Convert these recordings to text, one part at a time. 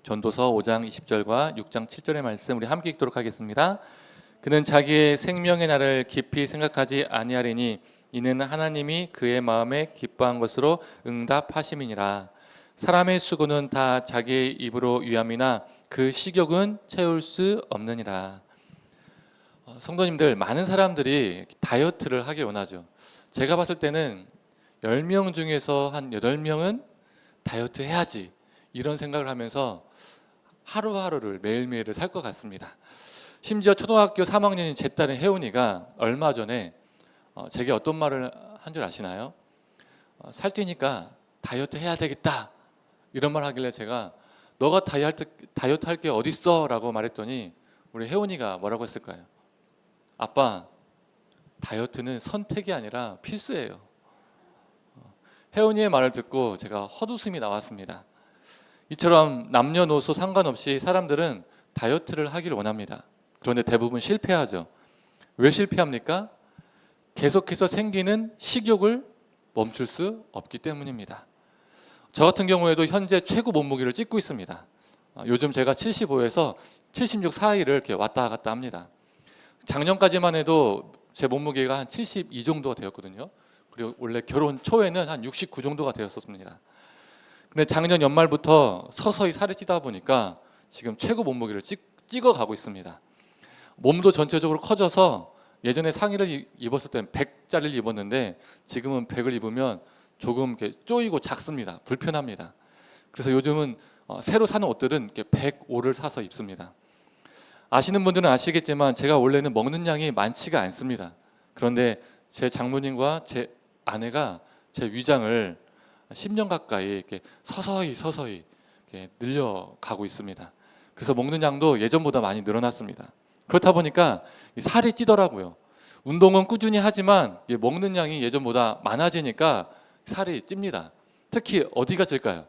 전도서 5장 20절과 6장 7절의 말씀 우리 함께 읽도록 하겠습니다. 그는 자기의 생명의 날을 깊이 생각하지 아니하리니 이는 하나님이 그의 마음에 기뻐한 것으로 응답하심이니라. 사람의 수고는 다 자기의 입으로 위함이나 그 식욕은 채울 수 없느니라. 성도님들, 많은 사람들이 다이어트를 하길 원하죠. 제가 봤을 때는 10명 중에서 한 8명은 다이어트 해야지 이런 생각을 하면서 하루하루를 매일매일을 살 것 같습니다. 심지어 초등학교 3학년인 제 딸인 혜운이가 얼마 전에 제게 어떤 말을 한 줄 아시나요? 살찌니까 다이어트 해야 되겠다 이런 말 하길래 제가 너가 다이어트 할 게 어딨어? 라고 말했더니 우리 혜운이가 뭐라고 했을까요? 아빠, 다이어트는 선택이 아니라 필수예요. 혜운이의 말을 듣고 제가 헛웃음이 나왔습니다. 이처럼 남녀노소 상관없이 사람들은 다이어트를 하길 원합니다. 그런데 대부분 실패하죠. 왜 실패합니까? 계속해서 생기는 식욕을 멈출 수 없기 때문입니다. 저 같은 경우에도 현재 최고 몸무게를 찍고 있습니다. 요즘 제가 75에서 76 사이를 이렇게 왔다 갔다 합니다. 작년까지만 해도 제 몸무게가 한 72 정도가 되었거든요. 그리고 원래 결혼 초에는 한 69 정도가 되었었습니다. 근데 작년 연말부터 서서히 살이 찌다 보니까 지금 최고 몸무게를 찍어가고 있습니다. 몸도 전체적으로 커져서 예전에 상의를 입었을 때는 100짜리를 입었는데 지금은 100을 입으면 조금 이렇게 쪼이고 작습니다. 불편합니다. 그래서 요즘은 새로 사는 옷들은 이렇게 105를 사서 입습니다. 아시는 분들은 아시겠지만 제가 원래는 먹는 양이 많지가 않습니다. 그런데 제 장모님과 제 아내가 제 위장을 10년 가까이 이렇게 서서히 이렇게 늘려가고 있습니다. 그래서 먹는 양도 예전보다 많이 늘어났습니다. 그렇다 보니까 살이 찌더라고요. 운동은 꾸준히 하지만 먹는 양이 예전보다 많아지니까 살이 찝니다. 특히 어디가 찔까요?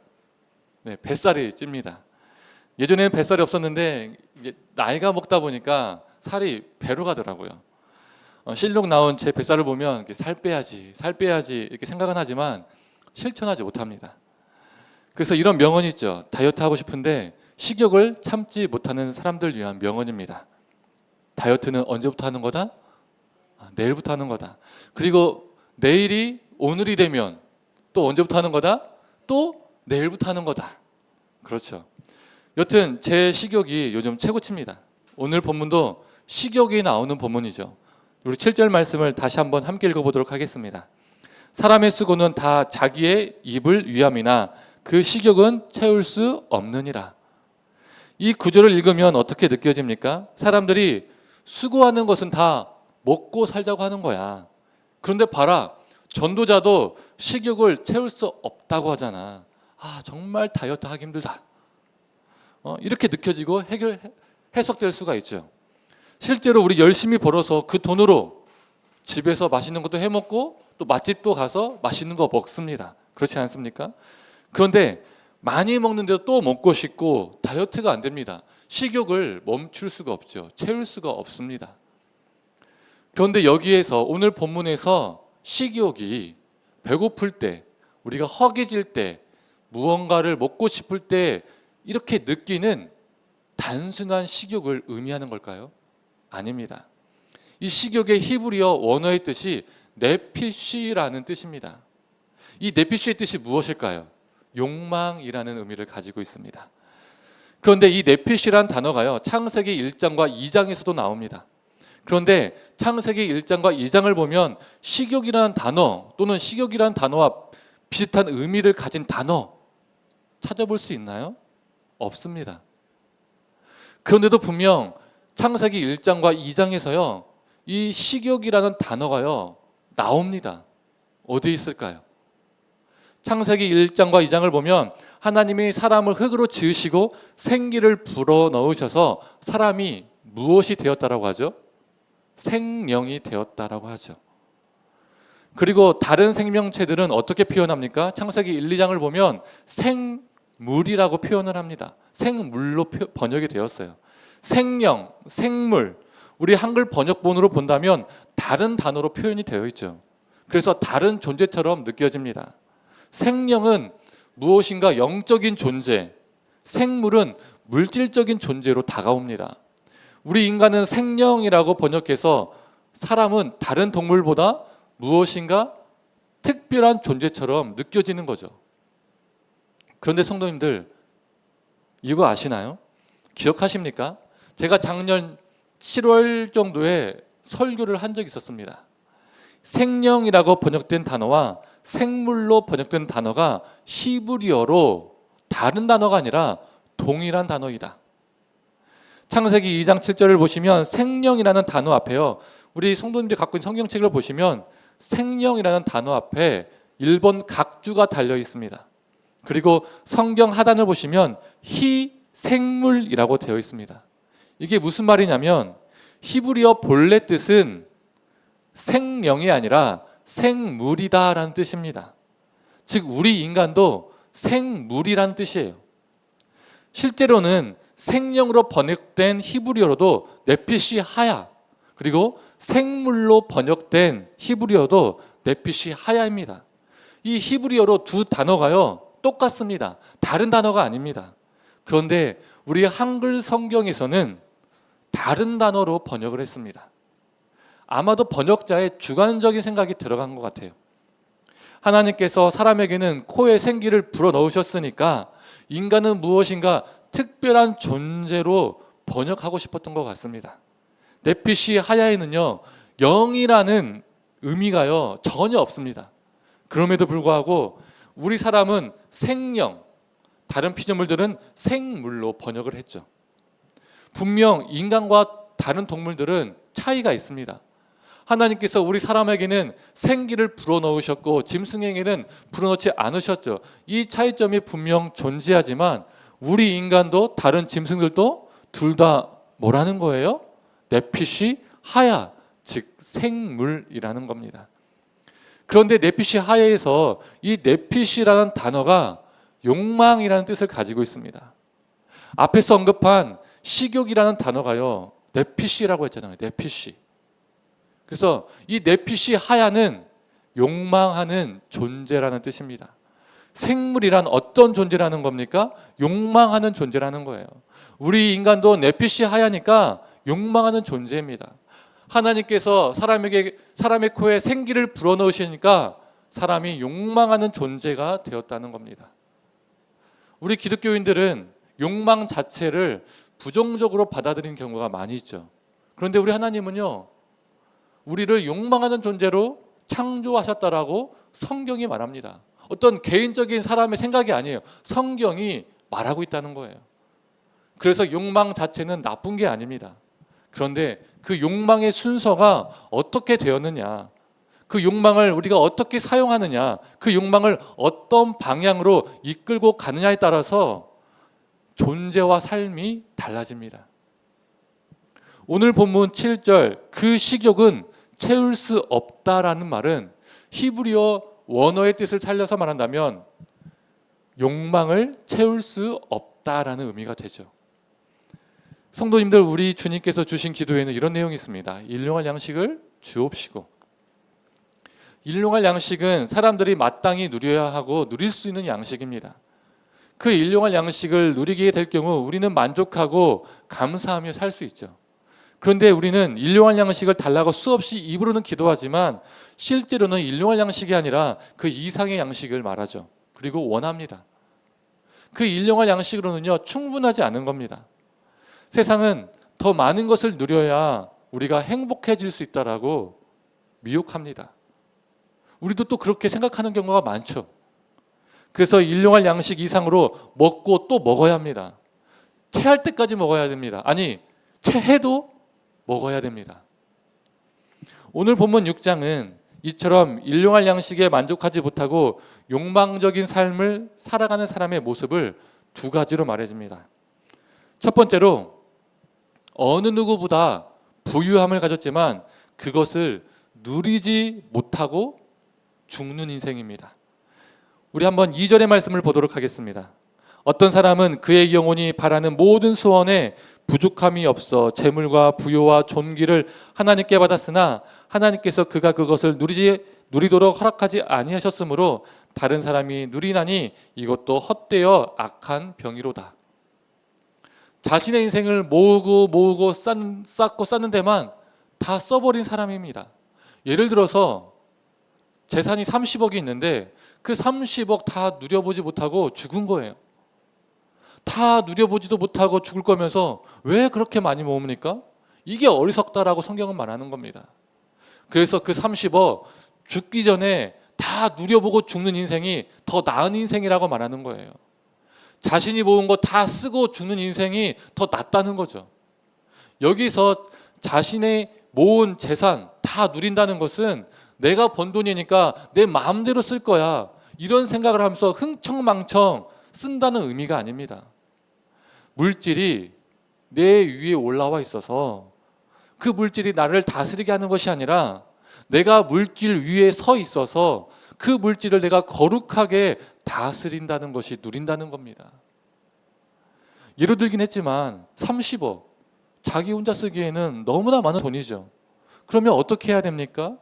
네, 뱃살이 찝니다. 예전에는 뱃살이 없었는데 이제 나이가 먹다 보니까 살이 배로 가더라고요. 실록 나온 제 뱃살을 보면 살 빼야지 이렇게 생각은 하지만 실천하지 못합니다. 그래서 이런 명언이 있죠. 다이어트 하고 싶은데 식욕을 참지 못하는 사람들 위한 명언입니다. 다이어트는 언제부터 하는 거다? 내일부터 하는 거다. 그리고 내일이 오늘이 되면 또 언제부터 하는 거다? 또 내일부터 하는 거다. 그렇죠. 여튼 제 식욕이 요즘 최고치입니다. 오늘 본문도 식욕이 나오는 본문이죠. 우리 7절 말씀을 다시 한번 함께 읽어보도록 하겠습니다. 사람의 수고는 다 자기의 입을 위함이나 그 식욕은 채울 수 없느니라. 이 구절을 읽으면 어떻게 느껴집니까? 사람들이 수고하는 것은 다 먹고 살자고 하는 거야. 그런데 봐라, 전도자도 식욕을 채울 수 없다고 하잖아. 정말 다이어트 하기 힘들다. 이렇게 느껴지고 해석될 수가 있죠. 실제로 우리 열심히 벌어서 그 돈으로 집에서 맛있는 것도 해먹고 또 맛집도 가서 맛있는 거 먹습니다. 그렇지 않습니까? 그런데 많이 먹는데도 또 먹고 싶고 다이어트가 안 됩니다. 식욕을 멈출 수가 없죠. 채울 수가 없습니다. 그런데 여기에서 오늘 본문에서 식욕이 배고플 때, 우리가 허기질 때, 무언가를 먹고 싶을 때 이렇게 느끼는 단순한 식욕을 의미하는 걸까요? 아닙니다. 이 식욕의 히브리어 원어의 뜻이 네피쉬라는 뜻입니다. 이 네피쉬의 뜻이 무엇일까요? 욕망이라는 의미를 가지고 있습니다. 그런데 이 네피쉬란 단어가요, 창세기 1장과 2장에서도 나옵니다. 그런데 창세기 1장과 2장을 보면 식욕이라는 단어 또는 식욕이라는 단어와 비슷한 의미를 가진 단어 찾아볼 수 있나요? 없습니다. 그런데도 분명 창세기 1장과 2장에서요, 이 식욕이라는 단어가요 나옵니다. 어디 있을까요? 창세기 1장과 2장을 보면 하나님이 사람을 흙으로 지으시고 생기를 불어넣으셔서 사람이 무엇이 되었다라고 하죠? 생명이 되었다라고 하죠. 그리고 다른 생명체들은 어떻게 표현합니까? 창세기 1, 2장을 보면 생물이라고 표현을 합니다. 생물로 번역이 되었어요. 생명, 생물, 우리 한글 번역본으로 본다면 다른 단어로 표현이 되어 있죠. 그래서 다른 존재처럼 느껴집니다. 생명은 무엇인가 영적인 존재, 생물은 물질적인 존재로 다가옵니다. 우리 인간은 생명이라고 번역해서 사람은 다른 동물보다 무엇인가 특별한 존재처럼 느껴지는 거죠. 그런데 성도님들, 이거 아시나요? 기억하십니까? 제가 작년 7월 정도에 설교를 한 적이 있었습니다. 생명이라고 번역된 단어와 생물로 번역된 단어가 히브리어로 다른 단어가 아니라 동일한 단어이다. 창세기 2장 7절을 보시면 생명이라는 단어 앞에요. 우리 성도님들이 갖고 있는 성경책을 보시면 생명이라는 단어 앞에 1번 각주가 달려 있습니다. 그리고 성경 하단을 보시면 희생물이라고 되어 있습니다. 이게 무슨 말이냐면 히브리어 본래 뜻은 생명이 아니라 생물이다라는 뜻입니다. 즉 우리 인간도 생물이라는 뜻이에요. 실제로는 생명으로 번역된 히브리어로도 네피시 하야, 그리고 생물로 번역된 히브리어도 네피시 하야입니다. 이 히브리어로 두 단어가요 똑같습니다. 다른 단어가 아닙니다. 그런데 우리 한글 성경에서는 다른 단어로 번역을 했습니다. 아마도 번역자의 주관적인 생각이 들어간 것 같아요. 하나님께서 사람에게는 코에 생기를 불어넣으셨으니까 인간은 무엇인가 특별한 존재로 번역하고 싶었던 것 같습니다. 네피시 하야에는요 영이라는 의미가요 전혀 없습니다. 그럼에도 불구하고 우리 사람은 생명, 다른 피조물들은 생물로 번역을 했죠. 분명 인간과 다른 동물들은 차이가 있습니다. 하나님께서 우리 사람에게는 생기를 불어넣으셨고 짐승에게는 불어넣지 않으셨죠. 이 차이점이 분명 존재하지만 우리 인간도 다른 짐승들도 둘 다 뭐라는 거예요? 네피시 하야, 즉 생물이라는 겁니다. 그런데 네피시 하야에서 이 네피시라는 단어가 욕망이라는 뜻을 가지고 있습니다. 앞에서 언급한 식욕이라는 단어가요 네피시라고 했잖아요. 네피시. 그래서 이 네피시 하야는 욕망하는 존재라는 뜻입니다. 생물이란 어떤 존재라는 겁니까? 욕망하는 존재라는 거예요. 우리 인간도 네피시 하야니까 욕망하는 존재입니다. 하나님께서 사람의 코에 생기를 불어넣으시니까 사람이 욕망하는 존재가 되었다는 겁니다. 우리 기독교인들은 욕망 자체를 부정적으로 받아들이는 경우가 많이 있죠. 그런데 우리 하나님은요, 우리를 욕망하는 존재로 창조하셨다라고 성경이 말합니다. 어떤 개인적인 사람의 생각이 아니에요. 성경이 말하고 있다는 거예요. 그래서 욕망 자체는 나쁜 게 아닙니다. 그런데 그 욕망의 순서가 어떻게 되었느냐, 그 욕망을 우리가 어떻게 사용하느냐, 그 욕망을 어떤 방향으로 이끌고 가느냐에 따라서 존재와 삶이 달라집니다. 오늘 본문 7절 그 식욕은 채울 수 없다라는 말은 히브리어 원어의 뜻을 살려서 말한다면 욕망을 채울 수 없다라는 의미가 되죠. 성도님들, 우리 주님께서 주신 기도에는 이런 내용이 있습니다. 일용할 양식을 주옵시고. 일용할 양식은 사람들이 마땅히 누려야 하고 누릴 수 있는 양식입니다. 그 일용할 양식을 누리게 될 경우 우리는 만족하고 감사하며 살 수 있죠. 그런데 우리는 일용할 양식을 달라고 수없이 입으로는 기도하지만 실제로는 일용할 양식이 아니라 그 이상의 양식을 말하죠. 그리고 원합니다. 그 일용할 양식으로는요 충분하지 않은 겁니다. 세상은 더 많은 것을 누려야 우리가 행복해질 수 있다라고 미혹합니다. 우리도 또 그렇게 생각하는 경우가 많죠. 그래서 일용할 양식 이상으로 먹고 또 먹어야 합니다. 체할 때까지 먹어야 됩니다. 아니, 체해도 먹어야 됩니다. 오늘 본문 6장은 이처럼 일용할 양식에 만족하지 못하고 욕망적인 삶을 살아가는 사람의 모습을 두 가지로 말해줍니다. 첫 번째로 어느 누구보다 부유함을 가졌지만 그것을 누리지 못하고 죽는 인생입니다. 우리 한번 2절의 말씀을 보도록 하겠습니다. 어떤 사람은 그의 영혼이 바라는 모든 소원에 부족함이 없어 재물과 부요와 존귀를 하나님께 받았으나 하나님께서 그가 그것을 누리도록 허락하지 아니하셨으므로 다른 사람이 누리나니 이것도 헛되어 악한 병이로다. 자신의 인생을 모으고 쌓고 쌓는 데만 다 써버린 사람입니다. 예를 들어서 재산이 30억이 있는데 그 30억 다 누려보지 못하고 죽은 거예요. 다 누려보지도 못하고 죽을 거면서 왜 그렇게 많이 모읍니까? 이게 어리석다라고 성경은 말하는 겁니다. 그래서 그 30억 죽기 전에 다 누려보고 죽는 인생이 더 나은 인생이라고 말하는 거예요. 자신이 모은 거 다 쓰고 죽는 인생이 더 낫다는 거죠. 여기서 자신의 모은 재산 다 누린다는 것은 내가 번 돈이니까 내 마음대로 쓸 거야, 이런 생각을 하면서 흥청망청 쓴다는 의미가 아닙니다. 물질이 내 위에 올라와 있어서 그 물질이 나를 다스리게 하는 것이 아니라 내가 물질 위에 서 있어서 그 물질을 내가 거룩하게 다스린다는 것이 누린다는 겁니다. 예로 들긴 했지만 30억 자기 혼자 쓰기에는 너무나 많은 돈이죠. 그러면 어떻게 해야 됩니까?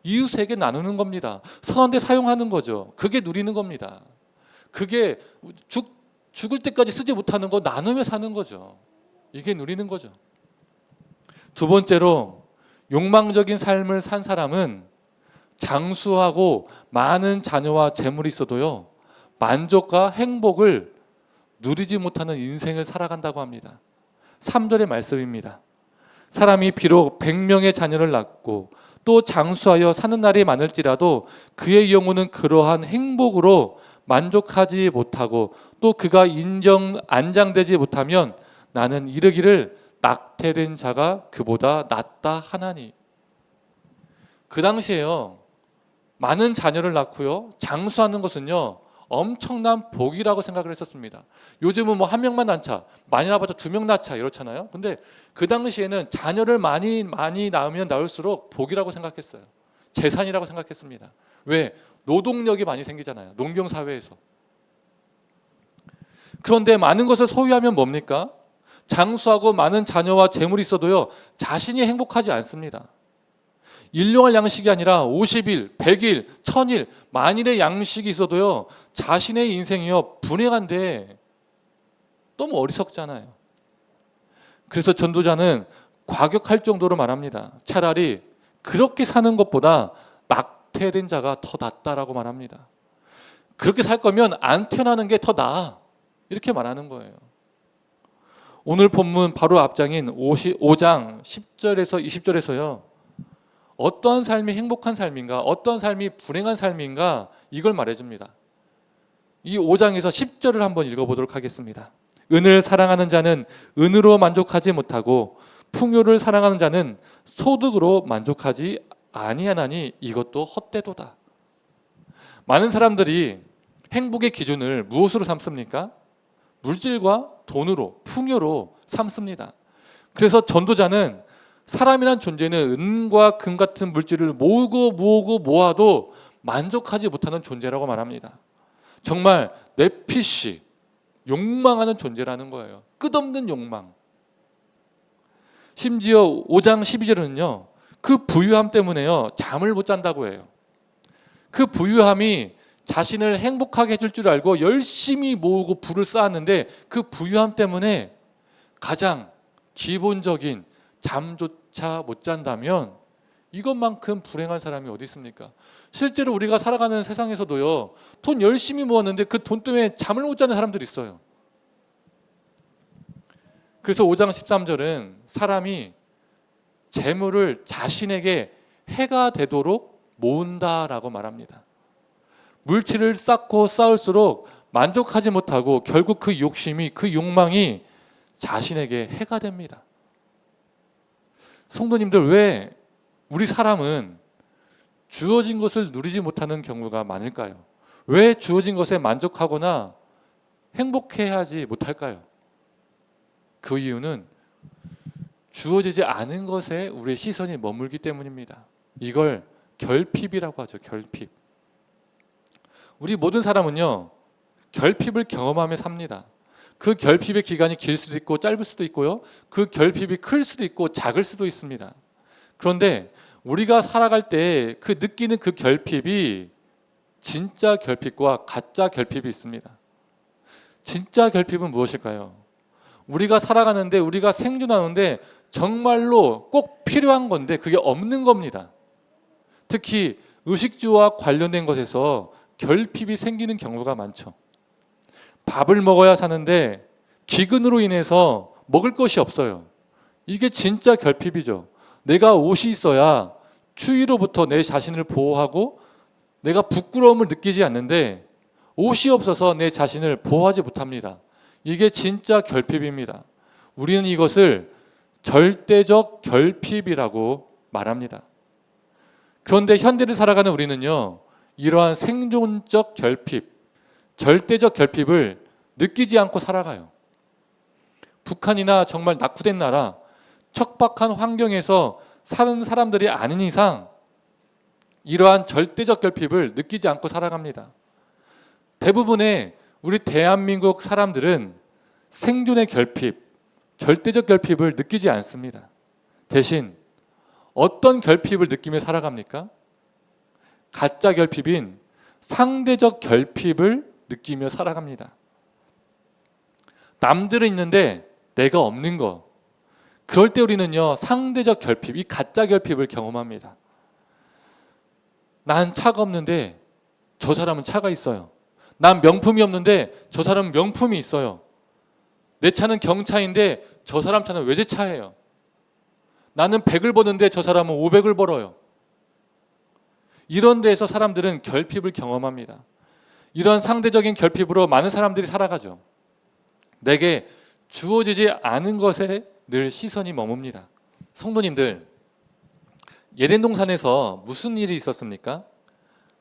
이웃에게 나누는 겁니다. 선한데 사용하는 거죠. 그게 누리는 겁니다. 그게 죽을 때까지 쓰지 못하는 거 나누며 사는 거죠. 이게 누리는 거죠. 두 번째로, 욕망적인 삶을 산 사람은 장수하고 많은 자녀와 재물이 있어도요, 만족과 행복을 누리지 못하는 인생을 살아간다고 합니다. 3절의 말씀입니다. 사람이 비록 100명의 자녀를 낳고 또 장수하여 사는 날이 많을지라도 그의 영혼은 그러한 행복으로 만족하지 못하고 또 그가 안장되지 못하면 나는 이르기를 낙태된 자가 그보다 낫다 하나니. 그 당시에요, 많은 자녀를 낳고요, 장수하는 것은요 엄청난 복이라고 생각을 했었습니다. 요즘은 뭐 한 명만 낳자, 많이 낳아봤자 2명 낳자 이렇잖아요. 근데 그 당시에는 자녀를 많이 낳으면 낳을수록 복이라고 생각했어요. 재산이라고 생각했습니다. 왜? 노동력이 많이 생기잖아요, 농경사회에서. 그런데 많은 것을 소유하면 뭡니까? 장수하고 많은 자녀와 재물이 있어도요, 자신이 행복하지 않습니다. 일용할 양식이 아니라 50일, 100일, 1000일, 만일의 양식이 있어도요, 자신의 인생이요 불행한데 너무 어리석잖아요. 그래서 전도자는 과격할 정도로 말합니다. 차라리 그렇게 사는 것보다 낙태된 자가 더 낫다라고 말합니다. 그렇게 살 거면 안 태어나는 게 더 나아, 이렇게 말하는 거예요. 오늘 본문 바로 앞장인 5장 10절에서 20절에서요, 어떤 삶이 행복한 삶인가, 어떤 삶이 불행한 삶인가, 이걸 말해줍니다. 이 5장에서 10절을 한번 읽어보도록 하겠습니다. 은을 사랑하는 자는 은으로 만족하지 못하고 풍요를 사랑하는 자는 소득으로 만족하지 아니하나니 이것도 헛되도다. 많은 사람들이 행복의 기준을 무엇으로 삼습니까? 물질과 돈으로, 풍요로 삼습니다. 그래서 전도자는 사람이란 존재는 은과 금 같은 물질을 모아도 만족하지 못하는 존재라고 말합니다. 정말 내피시, 욕망하는 존재라는 거예요. 끝없는 욕망. 심지어 5장 12절은요, 그 부유함 때문에요, 잠을 못 잔다고 해요. 그 부유함이 자신을 행복하게 해줄 줄 알고 열심히 모으고 부를 쌓았는데 그 부유함 때문에 가장 기본적인 잠조차 못 잔다면 이것만큼 불행한 사람이 어디 있습니까? 실제로 우리가 살아가는 세상에서도요, 돈 열심히 모았는데 그 돈 때문에 잠을 못 자는 사람들이 있어요. 그래서 5장 13절은 사람이 재물을 자신에게 해가 되도록 모은다라고 말합니다. 물질을 쌓고 쌓을수록 만족하지 못하고 결국 그 욕심이, 그 욕망이 자신에게 해가 됩니다. 성도님들, 왜 우리 사람은 주어진 것을 누리지 못하는 경우가 많을까요? 왜 주어진 것에 만족하거나 행복해하지 못할까요? 그 이유는 주어지지 않은 것에 우리의 시선이 머물기 때문입니다. 이걸 결핍이라고 하죠. 결핍. 우리 모든 사람은요, 결핍을 경험하며 삽니다. 그 결핍의 기간이 길 수도 있고 짧을 수도 있고요, 그 결핍이 클 수도 있고 작을 수도 있습니다. 그런데 우리가 살아갈 때 그 느끼는 그 결핍이 진짜 결핍과 가짜 결핍이 있습니다. 진짜 결핍은 무엇일까요? 우리가 살아가는데, 우리가 생존하는데 정말로 꼭 필요한 건데 그게 없는 겁니다. 특히 의식주와 관련된 것에서 결핍이 생기는 경우가 많죠. 밥을 먹어야 사는데 기근으로 인해서 먹을 것이 없어요. 이게 진짜 결핍이죠. 내가 옷이 있어야 추위로부터 내 자신을 보호하고 내가 부끄러움을 느끼지 않는데 옷이 없어서 내 자신을 보호하지 못합니다. 이게 진짜 결핍입니다. 우리는 이것을 절대적 결핍이라고 말합니다. 그런데 현대를 살아가는 우리는요, 이러한 생존적 결핍, 절대적 결핍을 느끼지 않고 살아가요. 북한이나 정말 낙후된 나라, 척박한 환경에서 사는 사람들이 아닌 이상 이러한 절대적 결핍을 느끼지 않고 살아갑니다. 대부분의 우리 대한민국 사람들은 생존의 결핍, 절대적 결핍을 느끼지 않습니다. 대신 어떤 결핍을 느끼며 살아갑니까? 가짜 결핍인 상대적 결핍을 느끼며 살아갑니다. 남들은 있는데 내가 없는 거. 그럴 때 우리는요, 상대적 결핍, 이 가짜 결핍을 경험합니다. 난 차가 없는데 저 사람은 차가 있어요. 난 명품이 없는데 저 사람은 명품이 있어요. 내 차는 경차인데 저 사람 차는 외제차예요. 나는 100을 버는데 저 사람은 500을 벌어요. 이런 데에서 사람들은 결핍을 경험합니다. 이런 상대적인 결핍으로 많은 사람들이 살아가죠. 내게 주어지지 않은 것에 늘 시선이 머뭅니다. 성도님들, 예덴 동산에서 무슨 일이 있었습니까?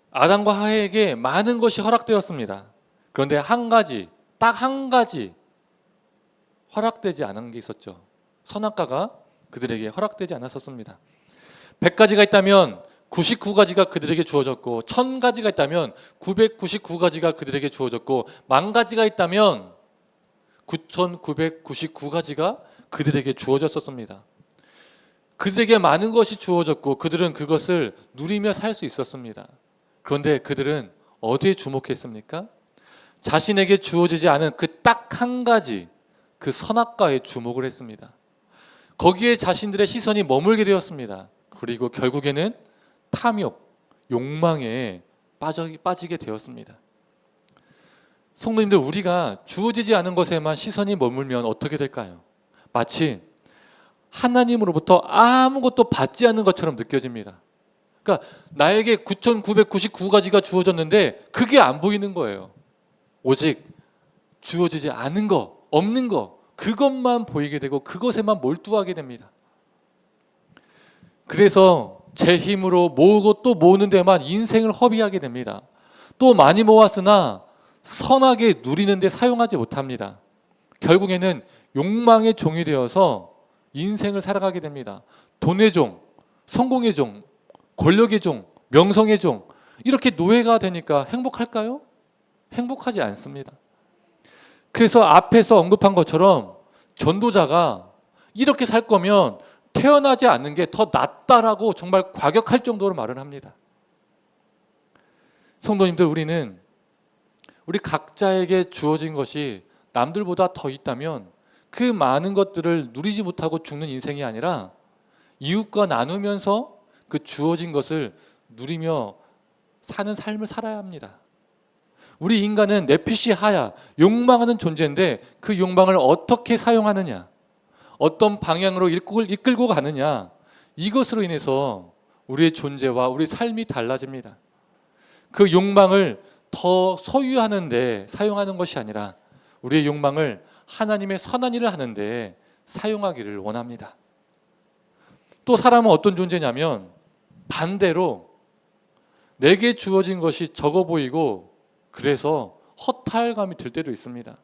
아담과 하와에게 많은 것이 허락되었습니다. 그런데 한 가지, 딱 한 가지 허락되지 않은 게 있었죠. 선악과가 그들에게 허락되지 않았었습니다. 100가지가 있다면 99가지가 그들에게 주어졌고, 1000가지가 있다면 999가지가 그들에게 주어졌고, 10,000가지가 있다면 9,999가지가 그들에게 주어졌었습니다. 그들에게 많은 것이 주어졌고 그들은 그것을 누리며 살 수 있었습니다. 그런데 그들은 어디에 주목했습니까? 자신에게 주어지지 않은 그 딱 한 가지, 그 선악과에 주목을 했습니다. 거기에 자신들의 시선이 머물게 되었습니다. 그리고 결국에는 탐욕, 욕망에 빠지게 되었습니다. 성도님들, 우리가 주어지지 않은 것에만 시선이 머물면 어떻게 될까요? 마치 하나님으로부터 아무것도 받지 않는 것처럼 느껴집니다. 그러니까 나에게 9,999가지가 주어졌는데 그게 안 보이는 거예요. 오직 주어지지 않은 거, 없는 거, 그것만 보이게 되고 그것에만 몰두하게 됩니다. 그래서 제 힘으로 모으고 또 모으는 데만 인생을 허비하게 됩니다. 또 많이 모았으나 선하게 누리는 데 사용하지 못합니다. 결국에는 욕망의 종이 되어서 인생을 살아가게 됩니다. 돈의 종, 성공의 종, 권력의 종, 명성의 종, 이렇게 노예가 되니까 행복할까요? 행복하지 않습니다. 그래서 앞에서 언급한 것처럼 전도자가 이렇게 살 거면 태어나지 않는 게 더 낫다라고 정말 과격할 정도로 말을 합니다. 성도님들, 우리는 우리 각자에게 주어진 것이 남들보다 더 있다면 그 많은 것들을 누리지 못하고 죽는 인생이 아니라 이웃과 나누면서 그 주어진 것을 누리며 사는 삶을 살아야 합니다. 우리 인간은 내피시 하야, 욕망하는 존재인데 그 욕망을 어떻게 사용하느냐, 어떤 방향으로 이끌고 가느냐, 이것으로 인해서 우리의 존재와 우리 삶이 달라집니다. 그 욕망을 더 소유하는 데 사용하는 것이 아니라 우리의 욕망을 하나님의 선한 일을 하는데 사용하기를 원합니다. 또 사람은 어떤 존재냐면 반대로 내게 주어진 것이 적어 보이고 그래서 허탈감이 들 때도 있습니다.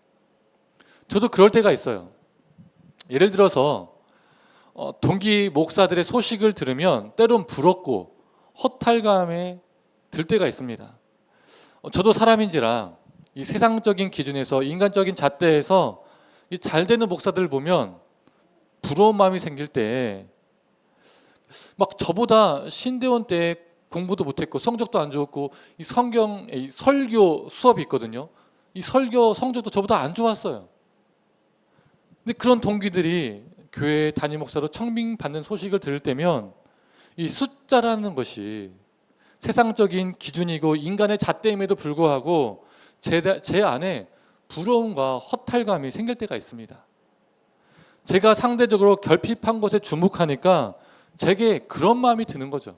저도 그럴 때가 있어요. 예를 들어서 동기 목사들의 소식을 들으면 때론 부럽고 허탈감에 들 때가 있습니다. 저도 사람인지라 이 세상적인 기준에서, 인간적인 잣대에서 이 잘 되는 목사들을 보면 부러운 마음이 생길 때, 막 저보다 신대원 때 공부도 못했고 성적도 안 좋았고 이 성경, 이 설교 수업이 있거든요. 이 설교 성적도 저보다 안 좋았어요. 근데 그런 동기들이 교회 담임 목사로 청빙받는 소식을 들을 때면 이 숫자라는 것이 세상적인 기준이고 인간의 잣대임에도 불구하고 제 안에 부러움과 허탈감이 생길 때가 있습니다. 제가 상대적으로 결핍한 것에 주목하니까 제게 그런 마음이 드는 거죠.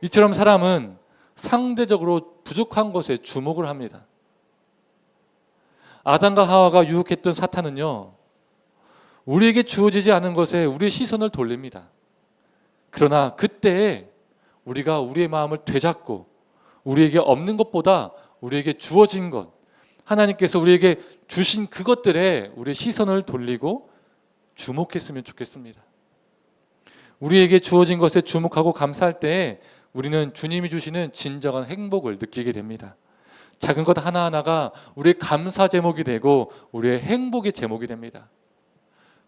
이처럼 사람은 상대적으로 부족한 것에 주목을 합니다. 아담과 하와가 유혹했던 사탄은요, 우리에게 주어지지 않은 것에 우리의 시선을 돌립니다. 그러나 그때에 우리가 우리의 마음을 되잡고 우리에게 없는 것보다 우리에게 주어진 것, 하나님께서 우리에게 주신 그것들에 우리의 시선을 돌리고 주목했으면 좋겠습니다. 우리에게 주어진 것에 주목하고 감사할 때에 우리는 주님이 주시는 진정한 행복을 느끼게 됩니다. 작은 것 하나하나가 우리의 감사 제목이 되고 우리의 행복의 제목이 됩니다.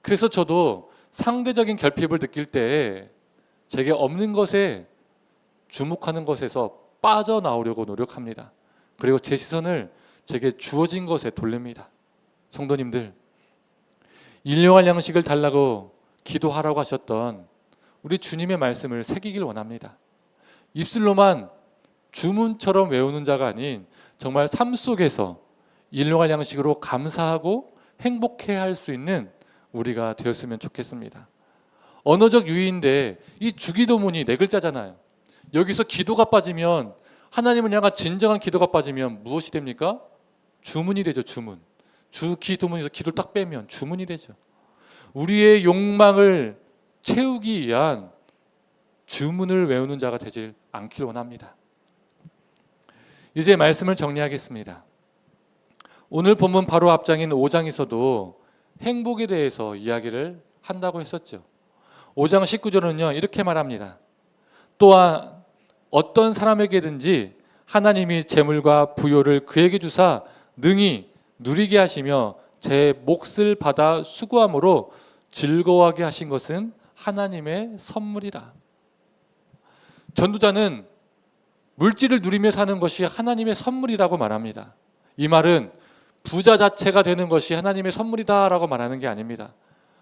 그래서 저도 상대적인 결핍을 느낄 때 제게 없는 것에 주목하는 것에서 빠져나오려고 노력합니다. 그리고 제 시선을 제게 주어진 것에 돌립니다. 성도님들, 일용할 양식을 달라고 기도하라고 하셨던 우리 주님의 말씀을 새기길 원합니다. 입술로만 주문처럼 외우는 자가 아닌 정말 삶 속에서 일용할 양식으로 감사하고 행복해야 할 수 있는 우리가 되었으면 좋겠습니다. 언어적 유희인데 이 주기도문이 4글자잖아요. 여기서 기도가 빠지면, 하나님을 향한 진정한 기도가 빠지면 무엇이 됩니까? 주문이 되죠. 주문. 주기도문에서 기도를 딱 빼면 주문이 되죠. 우리의 욕망을 채우기 위한 주문을 외우는 자가 되질 않길 원합니다. 이제 말씀을 정리하겠습니다. 오늘 본문 바로 앞장인 5장에서도 행복에 대해서 이야기를 한다고 했었죠. 5장 19절은요, 이렇게 말합니다. 또한 어떤 사람에게든지 하나님이 재물과 부요를 그에게 주사 능히 누리게 하시며 제 몫을 받아 수고함으로 즐거워하게 하신 것은 하나님의 선물이라. 전도자는 물질을 누리며 사는 것이 하나님의 선물이라고 말합니다. 이 말은 부자 자체가 되는 것이 하나님의 선물이다라고 말하는 게 아닙니다.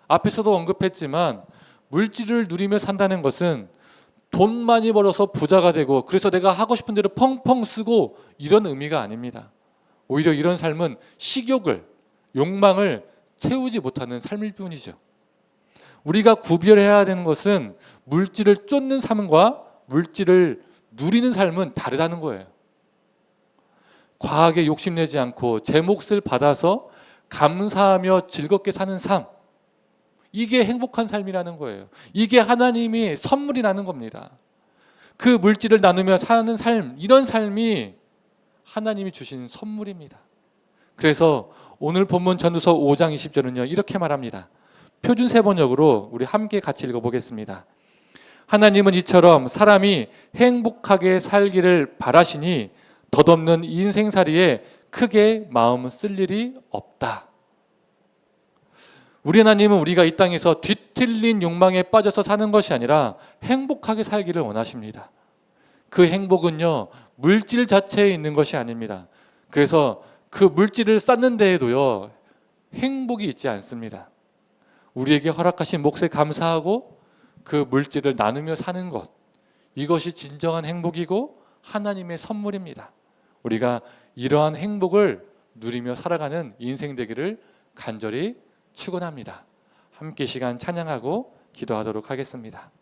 앞에서도 언급했지만 물질을 누리며 산다는 것은 돈 많이 벌어서 부자가 되고 그래서 내가 하고 싶은 대로 펑펑 쓰고 이런 의미가 아닙니다. 오히려 이런 삶은 식욕을, 욕망을 채우지 못하는 삶일 뿐이죠. 우리가 구별해야 되는 것은 물질을 쫓는 삶과 물질을 누리는 삶은 다르다는 거예요. 과하게 욕심내지 않고 제 몫을 받아서 감사하며 즐겁게 사는 삶, 이게 행복한 삶이라는 거예요. 이게 하나님이 선물이라는 겁니다. 그 물질을 나누며 사는 삶, 이런 삶이 하나님이 주신 선물입니다. 그래서 오늘 본문 전도서 5장 20절은요 이렇게 말합니다. 표준 세번역으로 우리 함께 같이 읽어보겠습니다. 하나님은 이처럼 사람이 행복하게 살기를 바라시니 덧없는 인생살이에 크게 마음 쓸 일이 없다. 우리 하나님은 우리가 이 땅에서 뒤틀린 욕망에 빠져서 사는 것이 아니라 행복하게 살기를 원하십니다. 그 행복은요 물질 자체에 있는 것이 아닙니다. 그래서 그 물질을 쌓는 데에도요 행복이 있지 않습니다. 우리에게 허락하신 몫에 감사하고 그 물질을 나누며 사는 것, 이것이 진정한 행복이고 하나님의 선물입니다. 우리가 이러한 행복을 누리며 살아가는 인생 되기를 간절히 축원합니다. 함께 시간 찬양하고 기도하도록 하겠습니다.